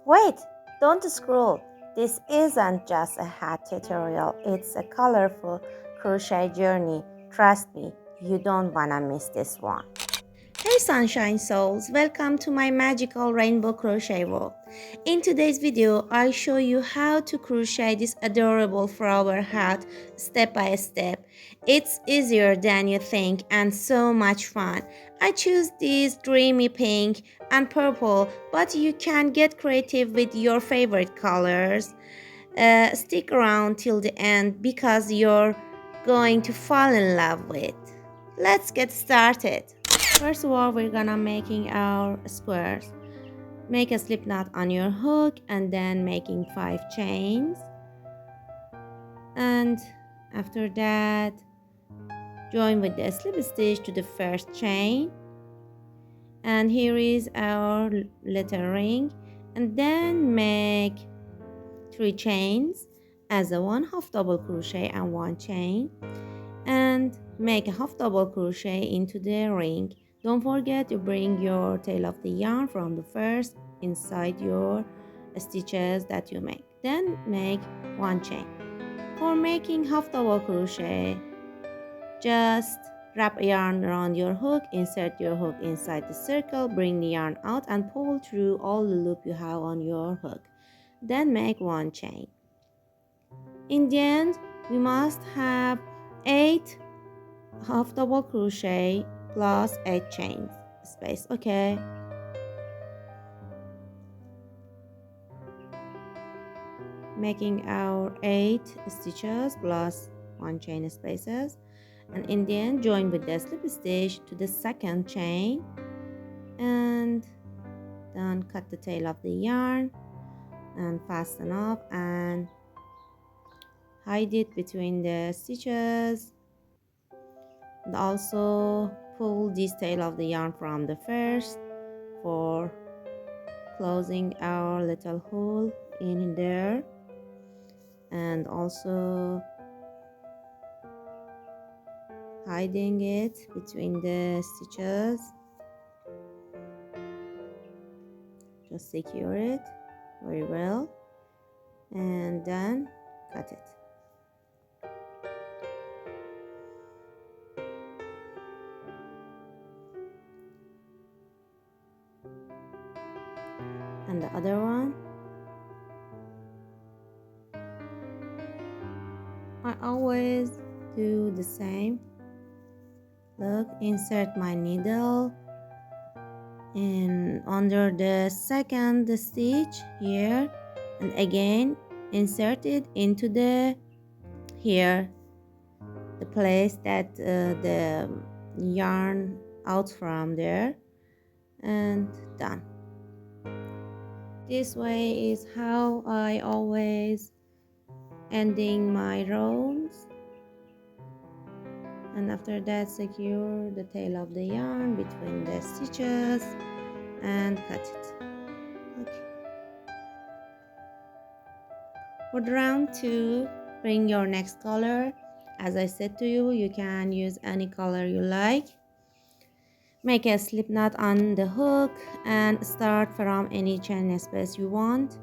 Wait, don't scroll. This isn't just a hat tutorial, it's a colorful crochet journey. Trust me, you don't wanna miss this one. Hey sunshine souls, welcome to my magical rainbow crochet world. In today's video, I show you how to crochet this adorable flower hat step by step. It's easier than you think and so much fun. I choose these dreamy pink and purple, but you can get creative with your favorite colors. Stick around till the end because you're going to fall in love with. Let's get started. First of all, we're gonna making our squares. Make a slip knot on your hook and then making 5 chains. And after that, join with the slip stitch to the first chain. And here is our lettering. And then make 3 chains as a 1 half double crochet and 1 chain. And make a half double crochet into the ring. Don't forget to bring your tail of the yarn from the first inside your stitches that you make. Then make 1 chain. For making half double crochet, just wrap a yarn around your hook, insert your hook inside the circle, bring the yarn out and pull through all the loop you have on your hook. Then make 1 chain. In the end, we must have 8 half double crochet plus 8 chains space. Okay, making our 8 stitches plus 1 chain spaces, and in the end join with the slip stitch to the second chain and then cut the tail of the yarn and fasten up and hide it between the stitches, and also pull this tail of the yarn from the first for closing our little hole in there, and also hiding it between the stitches. Just secure it very well and then cut it. And the other one, I always do the same. Look, insert my needle in under the second stitch here, and again insert it into the here, the place that the yarn out from there, and done. This way is how I always ending my rows, and after that secure the tail of the yarn between the stitches and cut it. Okay. For the round 2, bring your next color. As I said to you, you can use any color you like. Make a slip knot on the hook and start from any chain space you want.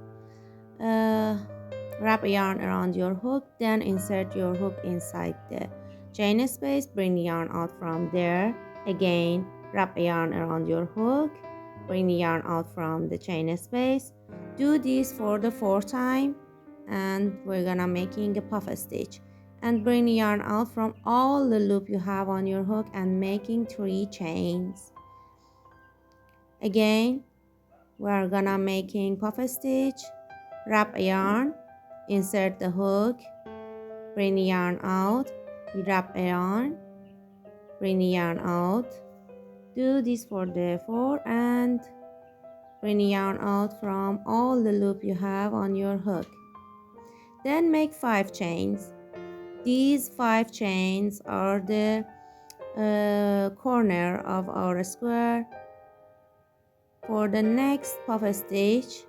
Wrap a yarn around your hook, then insert your hook inside the chain space, bring the yarn out from there. Again, wrap a yarn around your hook, bring the yarn out from the chain space. Do this for the 4th time, and we're gonna making a puff stitch, and bring the yarn out from all the loop you have on your hook and making 3 chains. Again, we're gonna making puff stitch, wrap a yarn, insert the hook, bring the yarn out, wrap a yarn, bring the yarn out. Do this for the 4 and bring the yarn out from all the loop you have on your hook. Then make 5 chains. These 5 chains are the corner of our square. For the next puff stitch,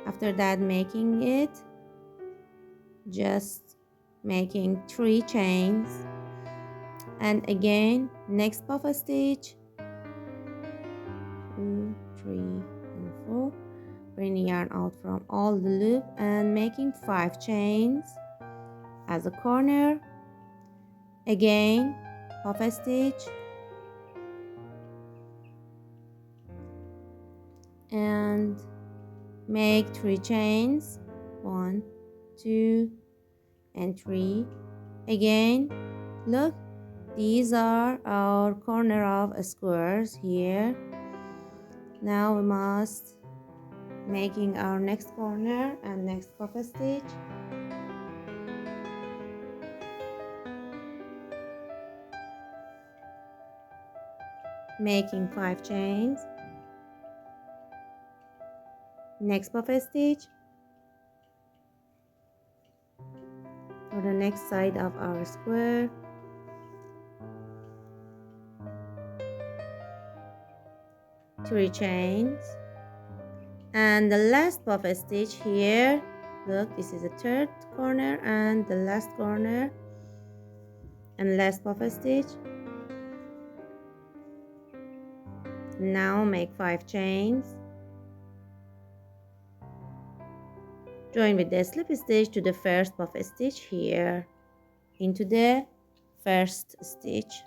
after that making it, just making 3 chains, and again next puff stitch, 2, 3 and 4, bring the yarn out from all the loop and making 5 chains as a corner. Again, half a stitch and make 3 chains, 1, 2 and 3. Again, look, these are our corner of squares here. Now we must making our next corner and next half a stitch, making 5 chains, next half a stitch for the next side of our square, three chains, and the last puff stitch here. Look, this is the third corner and the last corner, and last puff stitch. Now make 5 chains, join with the slip stitch to the first puff stitch here into the first stitch.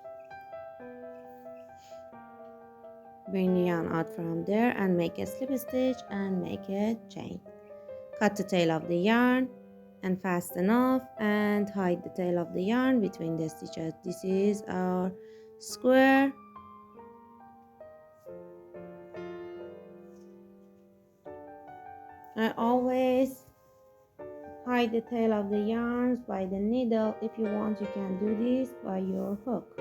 Bring the yarn out from there and make a slip stitch and make a chain. Cut the tail of the yarn and fasten off and hide the tail of the yarn between the stitches. This is our square. I always hide the tail of the yarns by the needle. If you want, you can do this by your hook.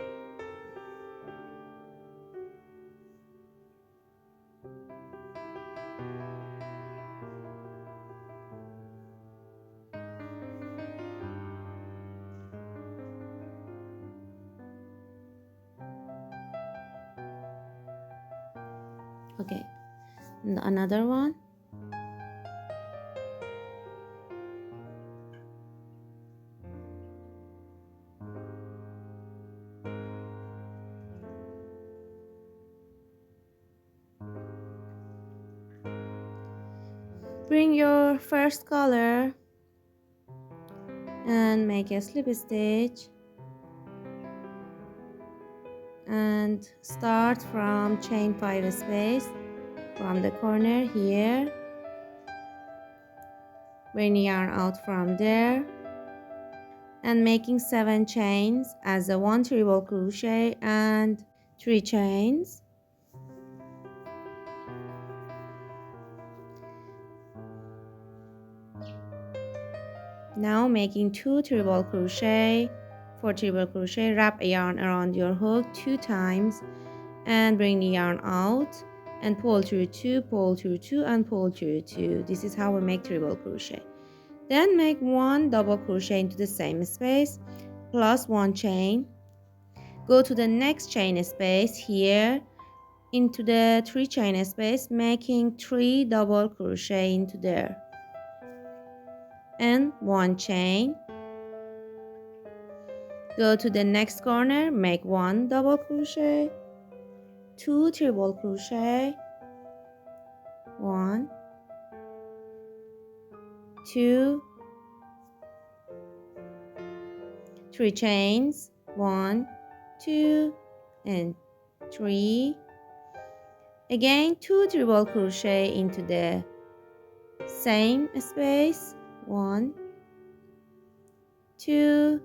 Okay, and another one. Bring your first color and make a slip stitch and start from chain 5 space from the corner here. Bring the yarn out from there and making 7 chains as a 1 treble crochet and 3 chains. Now making 2 treble crochet, 4 treble crochet, wrap a yarn around your hook 2 times and bring the yarn out and pull through 2, pull through 2 and pull through 2. This is how we make treble crochet. Then make 1 double crochet into the same space plus 1 chain. Go to the next chain space here into the 3 chain space, making 3 double crochet into there and 1 chain. Go to the next corner, make 1 double crochet, 2 treble crochet, 1, 2, 3 chains, 1, 2 and 3. Again 2 treble crochet into the same space, 1, 2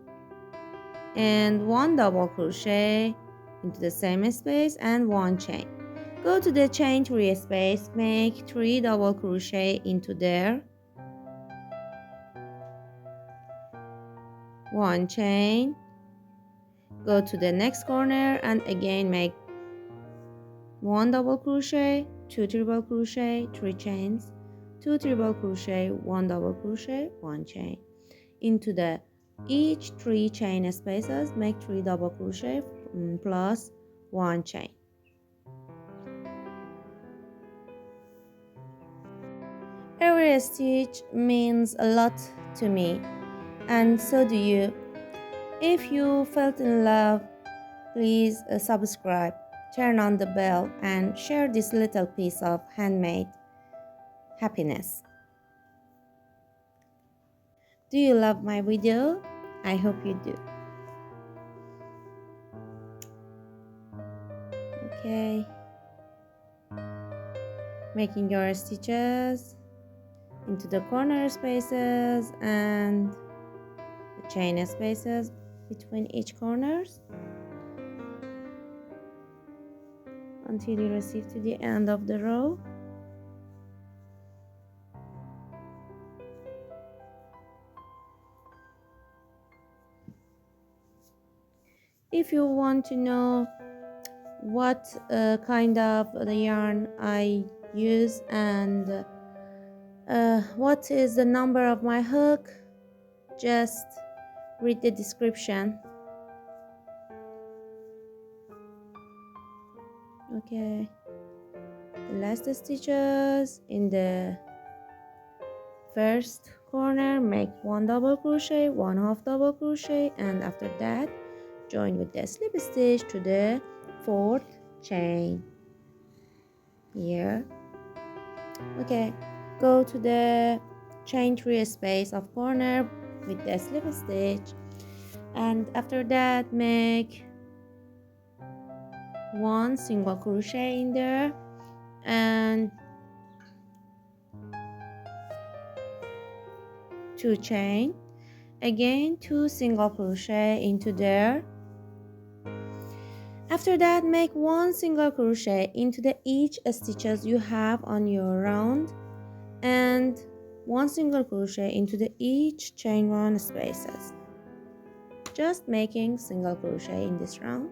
and 1 double crochet into the same space and 1 chain. Go to the chain 3 space, make 3 double crochet into there, 1 chain. Go to the next corner and again make 1 double crochet, 2 treble crochet, 3 chains, 2 treble crochet, 1 double crochet, 1 chain. Into the each 3 chain spaces, make 3 double crochet plus 1 chain. Every stitch means a lot to me, and so do you. If you felt in love, please subscribe, turn on the bell, and share this little piece of handmade happiness. Do you love my video? I hope you do. Okay, making your stitches into the corner spaces and the chain spaces between each corners until you receive to the end of the row. If you want to know what kind of the yarn I use and what is the number of my hook, just read the description. Okay, the last stitches in the first corner, make 1 double crochet, 1 half double crochet, and after that join with the slip stitch to the 4th chain here. Okay, go to the chain 3 space of corner with the slip stitch, and after that make 1 single crochet in there and 2 chain, again 2 single crochet into there. After that make 1 single crochet into the each stitches you have on your round and 1 single crochet into the each chain 1 spaces, just making single crochet in this round,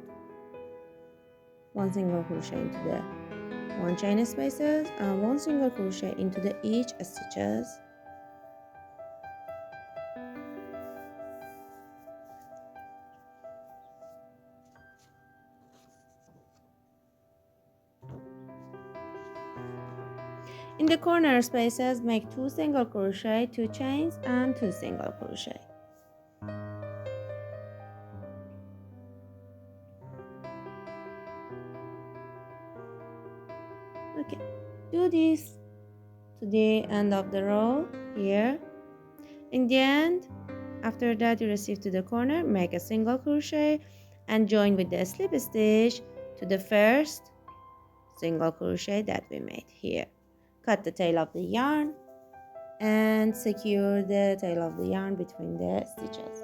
1 single crochet into the 1 chain spaces and 1 single crochet into the each stitches. In the corner spaces make 2 single crochet, 2 chains and 2 single crochet. Okay, do this to the end of the row here. In the end, after that you receive to the corner, make a single crochet and join with the slip stitch to the first single crochet that we made here. Cut the tail of the yarn and secure the tail of the yarn between the stitches.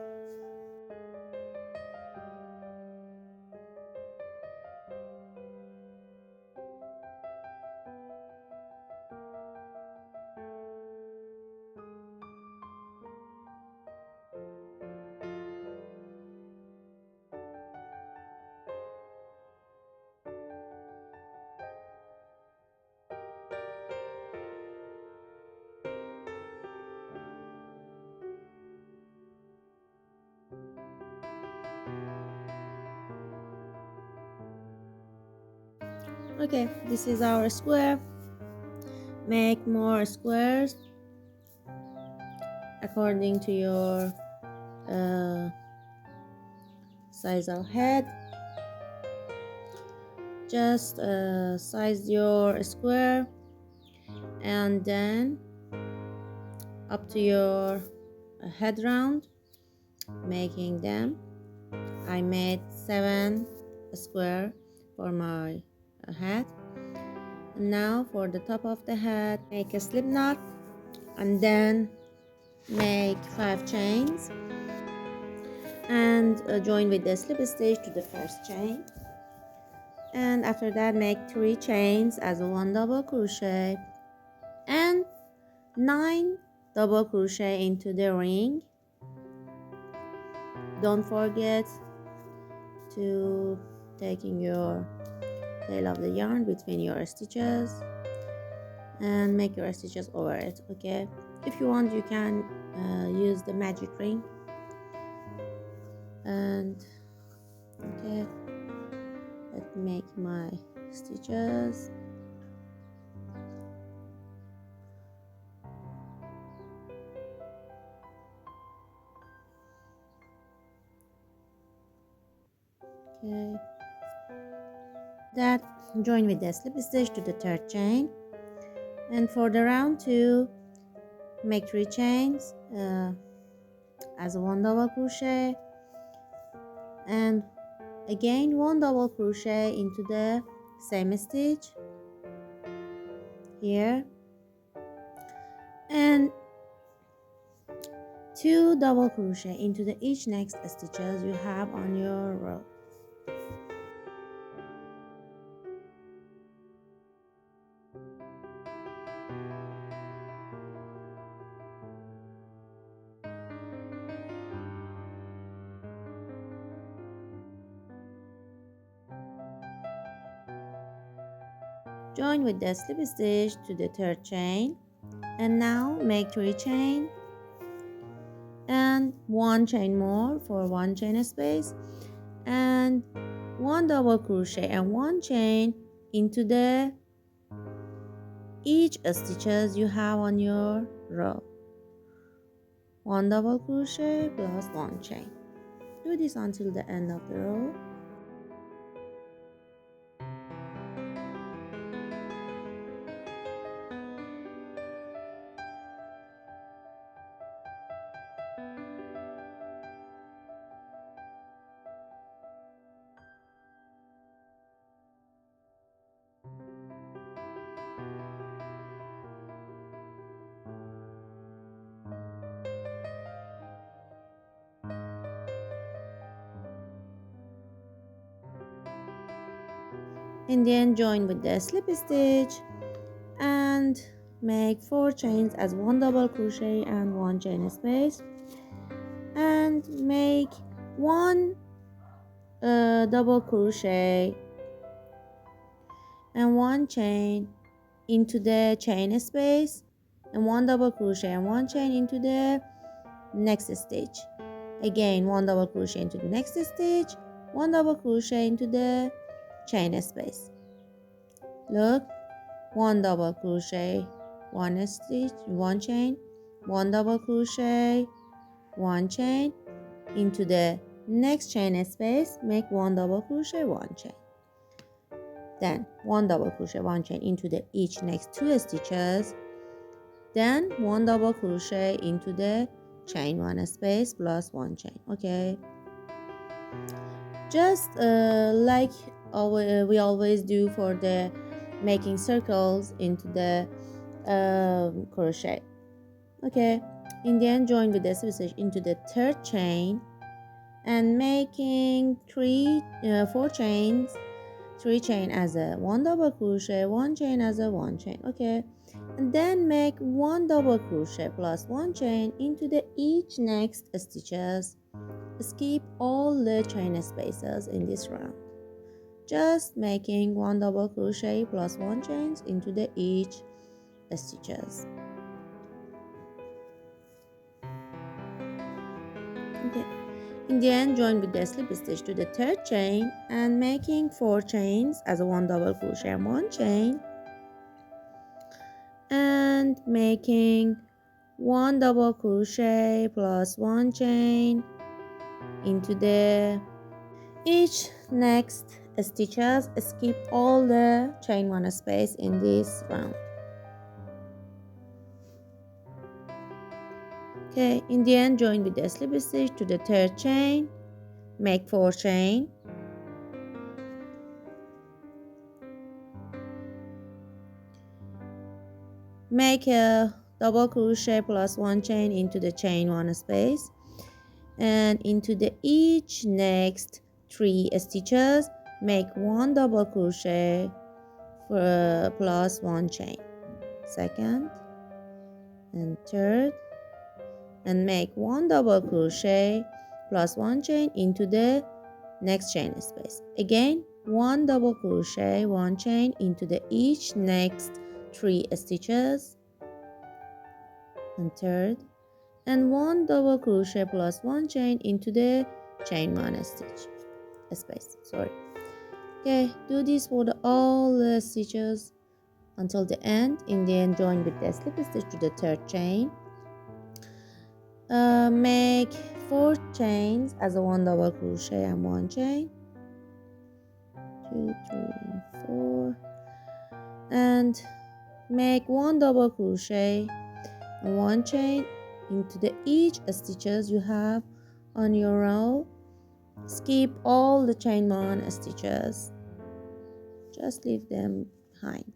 Okay, this is our square. Make more squares according to your size of head. Just size your square and then up to your head round, making them. I made 7 square for my head. And now for the top of the head, make a slip knot and then make 5 chains and join with the slip stitch to the first chain, and after that make 3 chains as a 1 double crochet and 9 double crochet into the ring. Don't forget to taking your tail of the yarn between your stitches and make your stitches over it. Okay, if you want you can use the magic ring. And okay, let me make my stitches. Okay, that join with the slip stitch to the 3rd chain And for the round 2, make 3 chains as a 1 double crochet, and again 1 double crochet into the same stitch here, and 2 double crochet into the each next stitches you have on your row. Join with the slip stitch to the 3rd chain, and now make 3 chain and 1 chain more for 1 chain space, and 1 double crochet and 1 chain into the each stitches you have on your row. 1 double crochet plus 1 chain. Do this until the end of the row. And then join with the slip stitch and make 4 chains as 1 double crochet and 1 chain space, and make 1 double crochet and 1 chain into the chain space, and 1 double crochet and 1 chain into the next stitch. Again 1 double crochet into the next stitch, 1 double crochet into the chain space. Look, 1 double crochet, 1 stitch, 1 chain, 1 double crochet, 1 chain into the next chain space, make 1 double crochet, 1 chain, then 1 double crochet, 1 chain into the each next 2 stitches, then 1 double crochet into the chain 1 space plus 1 chain. Okay, just like we always do for the making circles into the crochet. Okay, in the end join with the slip stitch into the 3rd chain and making 4 chains, 3 chain as a 1 double crochet, 1 chain as a 1 chain. Okay, and then make 1 double crochet plus 1 chain into the each next stitches. Skip all the chain spaces in this round, just making 1 double crochet plus 1 chains into the each stitches. Okay, in the end join with the slip stitch to the 3rd chain and making 4 chains as a 1 double crochet and 1 chain, and making 1 double crochet plus 1 chain into the each next stitches. Skip all the chain 1 space in this round. Okay, in the end join with the slip stitch to the 3rd chain, make 4 chain, make a double crochet plus 1 chain into the chain 1 space, and into the each next 3 stitches make 1 double crochet for plus 1 chain, 2nd and 3rd, and make 1 double crochet plus 1 chain into the next chain space. Again 1 double crochet, 1 chain into the each next 3 stitches, and 3rd, and 1 double crochet plus 1 chain into the chain 1 stitch space. Sorry. Okay, do this for all the stitches until the end. In the end join with the slip stitch to the 3rd chain, make 4 chains as a 1 double crochet and 1 chain, 2, 3, 4, and make one double crochet and one chain into the each stitches you have on your row. Skip all the chain 1 stitches, just leave them behind.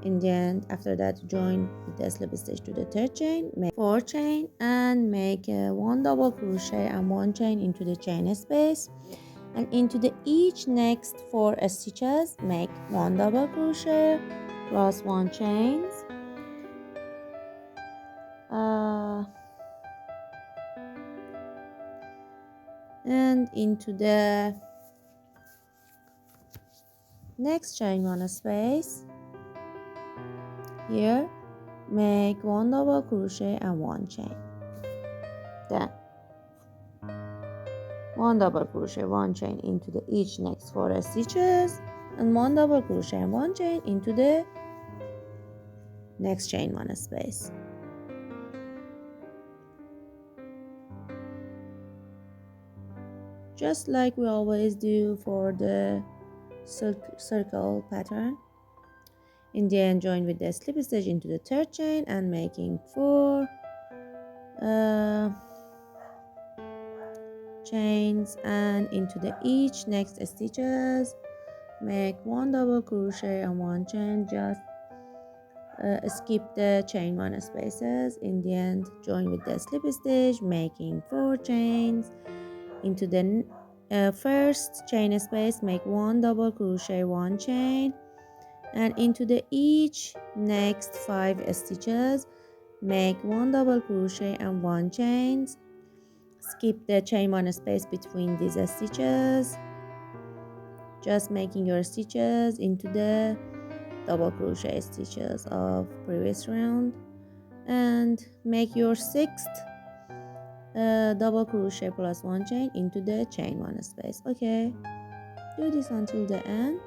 And then after that, join with the slip stitch to the third chain, make 4 chain and make one double crochet and one chain into the chain space, and into the each next 4 stitches make one double crochet plus one chains, and into the next chain 1 space here make one double crochet and one chain, then one double crochet, one chain into the each next 4 stitches, and one double crochet and one chain into the next chain 1 space. Just like we always do for the circle pattern. And then join with the slip stitch into the third chain and making 4 chains, and into the each next stitches make one double crochet and one chain, just skip the chain 1 spaces. In the end, join with the slip stitch making 4 chains, into the first chain space make one double crochet, one chain, and into the each next 5 stitches make one double crochet and one chain. Skip the chain 1 space between these stitches, just making your stitches into the double crochet stitches of previous round, and make your 6th double crochet plus one chain into the chain 1 space. Okay, do this until the end.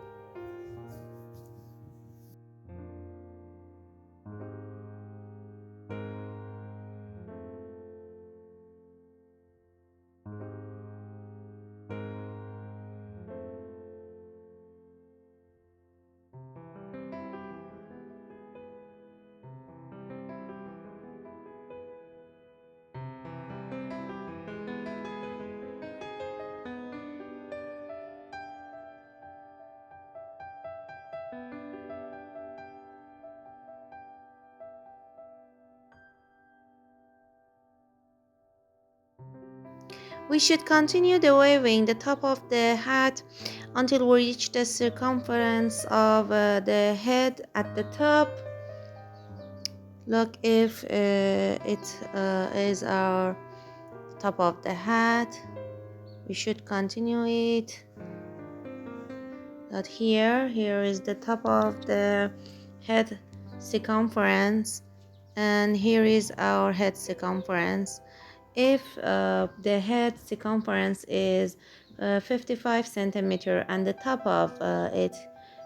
We should continue the weaving the top of the hat until we reach the circumference of the head at the top. Look if it is our top of the hat. We should continue it. That here is the top of the head circumference, and here is our head circumference. If the head circumference is 55 centimeter and the top of it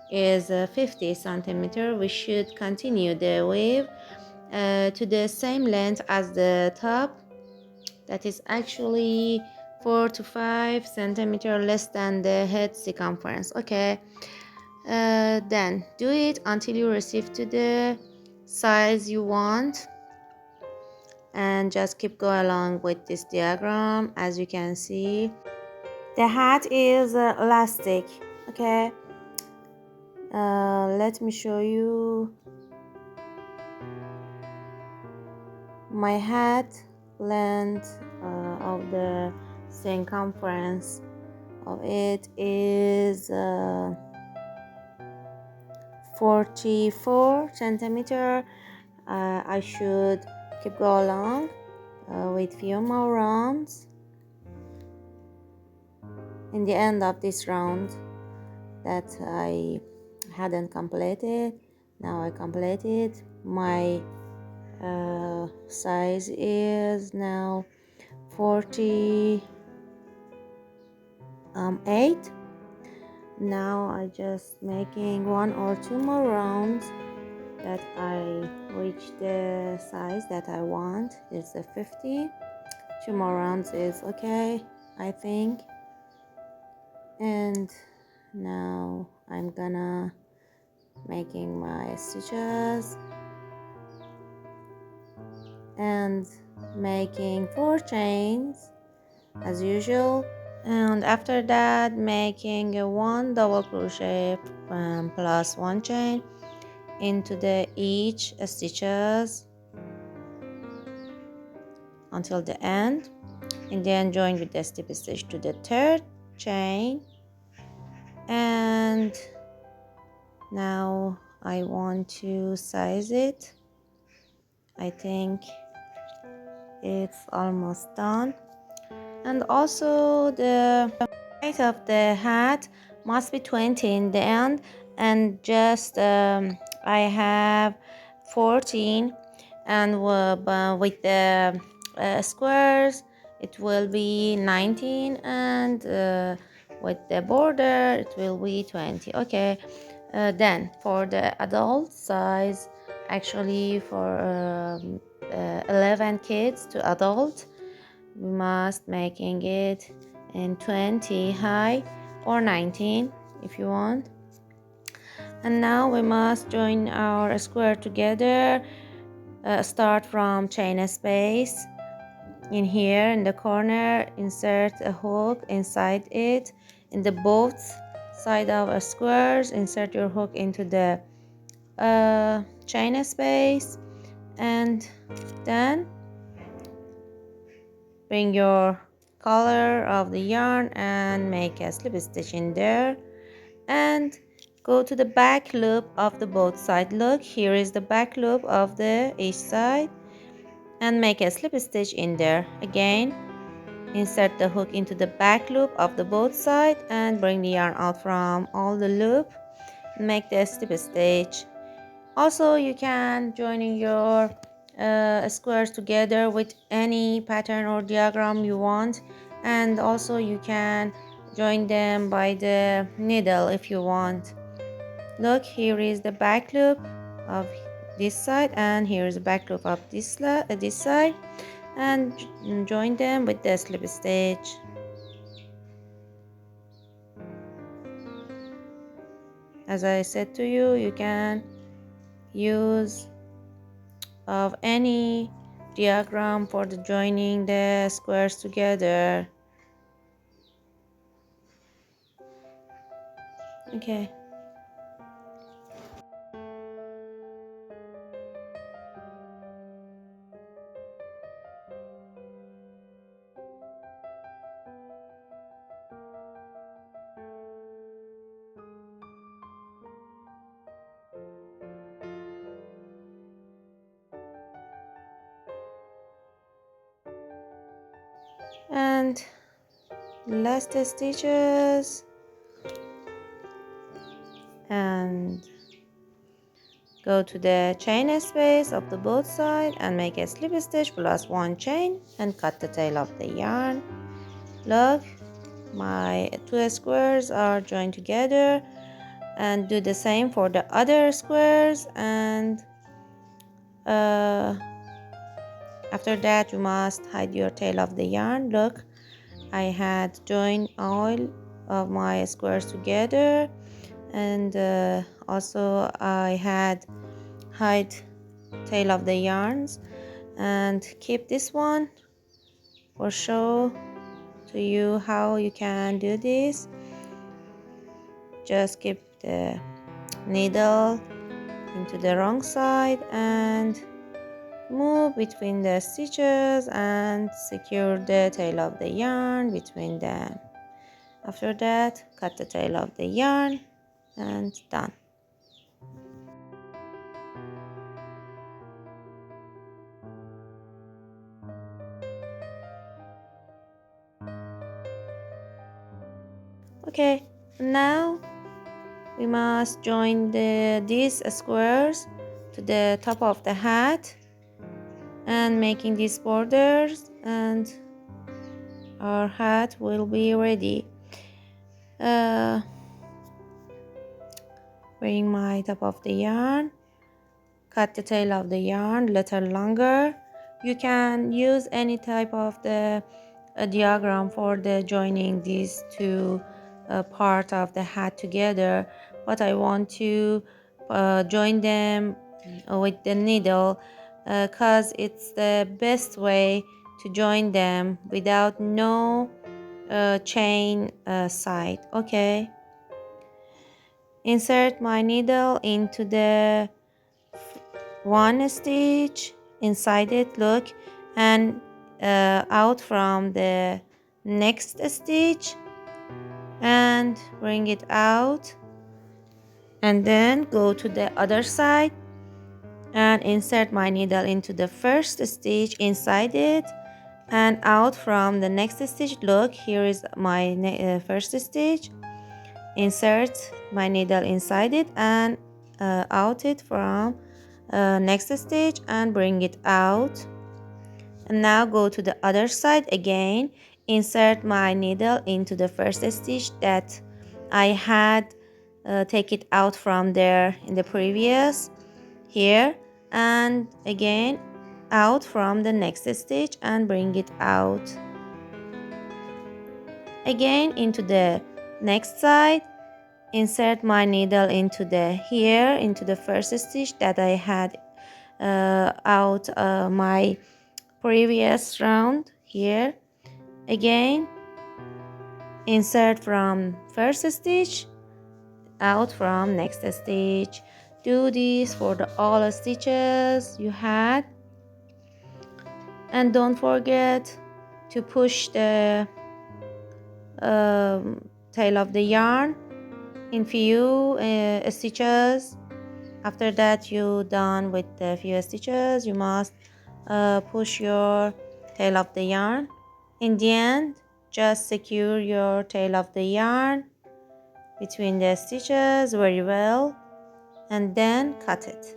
is 50 centimeter, we should continue the weave to the same length as the top. That is actually 4 to 5 centimeter less than the head circumference. Okay, then do it until you receive to the size you want, and just keep going along with this diagram. As you can see, the hat is elastic. Okay, let me show you my hat length of the circumference of it is 44 centimeter. I should keep going along with few more rounds. In the end of this round that I hadn't completed, now I completed. My size is now 48. Now I just making 1 or 2 more rounds that I reach the size that I want. It's a 50. 2 more rounds is okay, I think. And now I'm gonna making my stitches and making 4 chains as usual, and after that making a 1 double crochet plus 1 chain into the each stitches until the end, and then join with the slip stitch to the 3rd chain. And now I want to size it. I think it's almost done. And also the height of the hat must be 20 in the end, and just I have 14, and with the squares it will be 19, and with the border it will be 20. Okay, then for the adult size, actually for 11 kids to adult, we must making it in 20 high or 19 if you want. And now we must join our square together. Start from chain space in here in the corner, insert a hook inside it. In the both side of a squares, insert your hook into the chain space, and then bring your color of the yarn and make a slip stitch in there, and go to the back loop of the both side. Look, here is the back loop of the each side, and make a slip stitch in there. Again, insert the hook into the back loop of the both side and bring the yarn out from all the loop, make the slip stitch. Also, you can join your squares together with any pattern or diagram you want, and also you can join them by the needle if you want. Look, here is the back loop of this side, and here is the back loop of this side, and join them with the slip stitch. As I said to you, you can use of any diagram for the joining the squares together. Okay, and last stitches, and go to the chain space of the both side and make a slip stitch plus 1 chain and cut the tail of the yarn. Look, my 2 squares are joined together, and do the same for the other squares. And after that you must hide your tail of the yarn. Look, I had joined all of my squares together, and also I had hide tail of the yarns, and keep this one for show to you how you can do this. Just keep the needle into the wrong side and move between the stitches and secure the tail of the yarn between them. After that, cut the tail of the yarn, and done. Okay, now we must join these squares to the top of the hat and making these borders, and our hat will be ready. Bring my top of the yarn, cut the tail of the yarn a little longer. You can use any type of the diagram for the joining these two part of the hat together, but I want to join them with the needle, because it's the best way to join them without no chain side. Okay, insert my needle into the one stitch inside it, look, and out from the next stitch and bring it out, and then go to the other side and insert my needle into the first stitch inside it and out from the next stitch. Look, here is my first stitch. Insert my needle inside it and out it from next stitch and bring it out. And now go to the other side again. Insert my needle into the first stitch that I had take it out from there in the previous here, and again out from the next stitch and bring it out again into the next side. Insert my needle into the first stitch that I had out my previous round here. Again insert from first stitch out from next stitch. Do this for all stitches you had, and don't forget to push the tail of the yarn in few stitches. After that you done with the few stitches, you must push your tail of the yarn. In the end, just secure your tail of the yarn between the stitches very well and then cut it.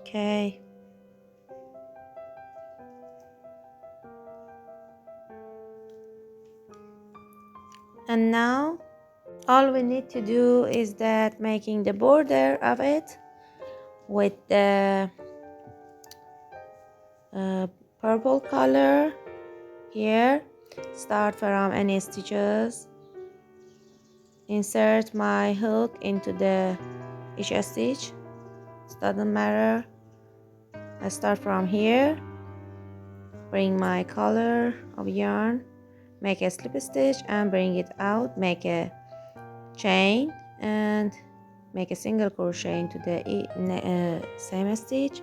Okay. And now all we need to do is that making the border of it with the purple color here. Start from any stitches, insert my hook into the each stitch, it doesn't matter. I start from here, bring my color of yarn, make a slip stitch and bring it out, make a chain and make a single crochet into the same stitch,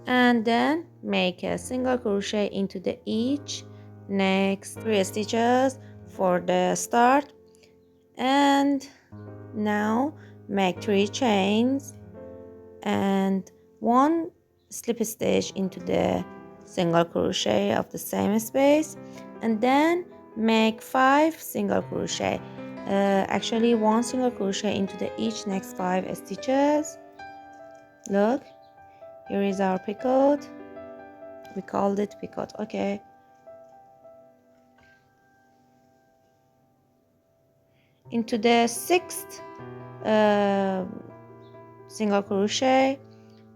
and then make a single crochet into the each next 3 stitches for the start. And now make 3 chains and 1 slip stitch into the single crochet of the same space, and then make 5 single crochet, actually 1 single crochet into the each next 5 stitches. Look, here is our picot. We called it picot. Okay, into the 6th single crochet,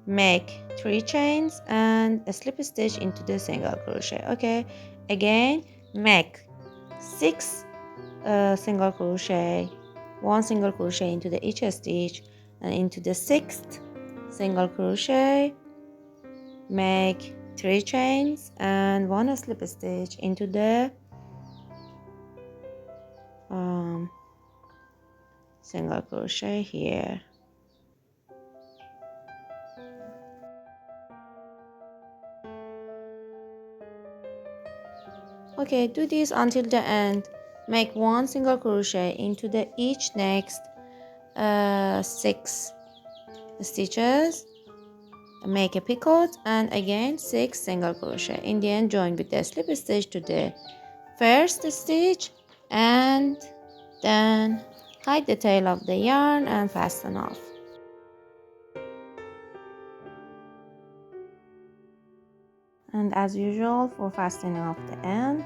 make 3 chains and a slip stitch into the single crochet. Okay, again make 6 single crochet, 1 single crochet into the each stitch, and into the 6th single crochet make 3 chains and 1 slip stitch into the single crochet here. Okay, do this until the end. Make 1 single crochet into the each next 6 stitches, make a picot, and again 6 single crochet. In the end, join with the slip stitch to the first stitch and then hide the tail of the yarn and fasten off. And as usual, for fastening off the end,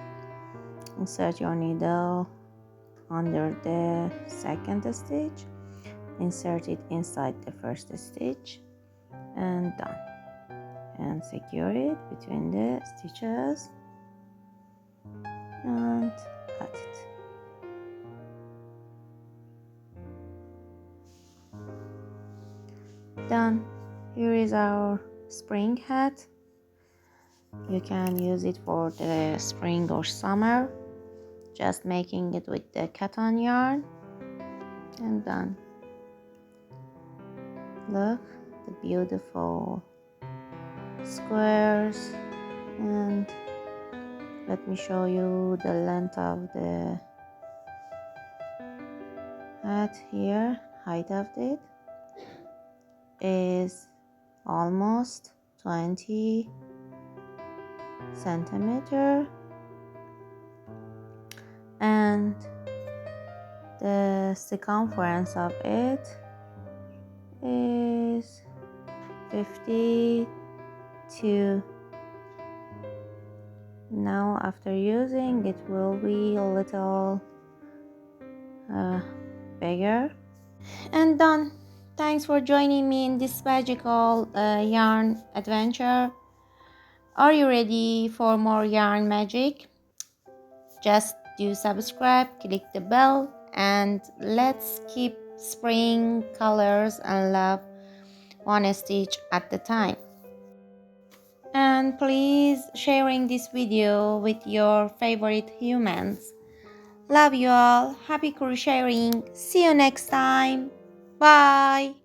insert your needle under the second stitch, insert it inside the first stitch, and done. And secure it between the stitches and cut it. done. Here is our spring hat. You can use it for the spring or summer. Just making it with the cotton yarn. And done. Look, the beautiful squares. And let me show you the length of the hat here. Height of it is almost 20 centimeter, and the circumference of it is 52. Now after using it will be a little bigger. And done. Thanks for joining me in this magical yarn adventure. Are you ready for more yarn magic? Just do subscribe, click the bell, and let's keep spring colors and love one stitch at a time. And please sharing this video with your favorite humans. Love you all. Happy crocheting. See you next time. Bye.